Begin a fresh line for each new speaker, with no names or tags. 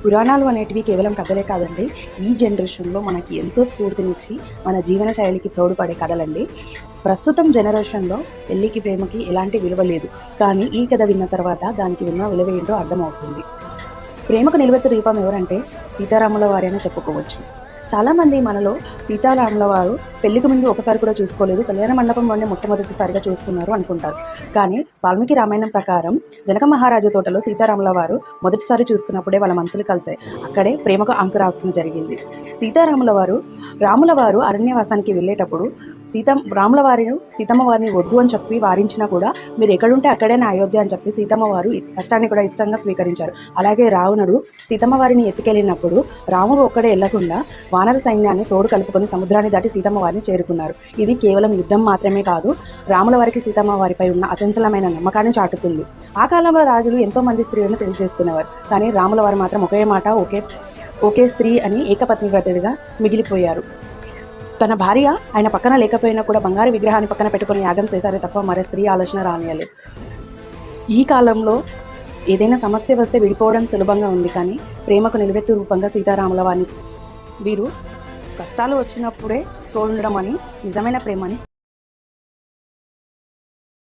పురాణాలు అనేటివి కేవలం కథలే కాదండి. ఈ జనరేషన్లో మనకి ఎంతో స్ఫూర్తినిచ్చి మన జీవన శైలికి తోడ్పడే కథలండి. ప్రస్తుతం జనరేషన్లో పెళ్ళికి ప్రేమకి ఎలాంటి విలువ లేదు, కానీ ఈ కథ విన్న తర్వాత దానికి ఉన్న విలువ ఏంటో అర్థమవుతుంది. ప్రేమకు నిలువెత్తు దీపం ఎవరంటే సీతారాముల వారి అని చెప్పుకోవచ్చు. చాలామంది మనలో సీతారాముల వారు పెళ్లికి ముందు ఒకసారి కూడా చూసుకోలేదు, కళ్యాణ మండపంలోనే మొట్టమొదటిసారిగా చూసుకున్నారు అనుకుంటారు. కానీ వాల్మీకి రామాయణం ప్రకారం జనక మహారాజు తోటలో సీతారాముల వారు మొదటిసారి చూసుకున్నప్పుడే వాళ్ళ మనసులు కలిసాయి. అక్కడే ప్రేమకు అంకురార్పణ జరిగింది. సీతారాముల వారు రాముల వారు అరణ్యవాసానికి వెళ్ళేటప్పుడు రాముల వారిని సీతమ్మ వారిని వద్దు అని చెప్పి వారించినా కూడా మీరు ఎక్కడుంటే అక్కడే నా అయోధ్య అని చెప్పి సీతమ్మ వారు కష్టాన్ని కూడా ఇష్టంగా స్వీకరించారు. అలాగే రావణుడు సీతమ్మ వారిని ఎత్తుకెళ్ళినప్పుడు రాముడు ఒక్కడే వెళ్లకుండా వానర సైన్యాన్ని తోడు కలుపుకొని సముద్రాన్ని దాటి సీతమ్మ వారిని చేరుకున్నారు. ఇది కేవలం యుద్ధం మాత్రమే కాదు, రాముల వారికి సీతమ్మ వారిపై ఉన్న అచంచలమైన నమ్మకాన్ని చాటుతుంది. ఆ కాలంలో రాజులు ఎంతో మంది స్త్రీలను పెళ్లి చేసుకునేవారు, కానీ రాముల వారు మాత్రం ఒకే మాట ఒకే స్త్రీ అని ఏకపత్ని వ్రతుడిగా మిగిలిపోయారు. తన భార్య ఆయన పక్కన లేకపోయినా కూడా బంగారు విగ్రహాన్ని పక్కన పెట్టుకుని యాగం చేశారే తప్ప మరో స్త్రీ ఆలోచన రానియలేదు. ఈ కాలంలో ఏదైనా సమస్య వస్తే విడిపోవడం సులభంగా ఉంది, కానీ ప్రేమకు నిలువెత్తు రూపంగా సీతారాముల వారిని వీరు కష్టాలు వచ్చినప్పుడే తోడుండడం అని నిజమైన ప్రేమని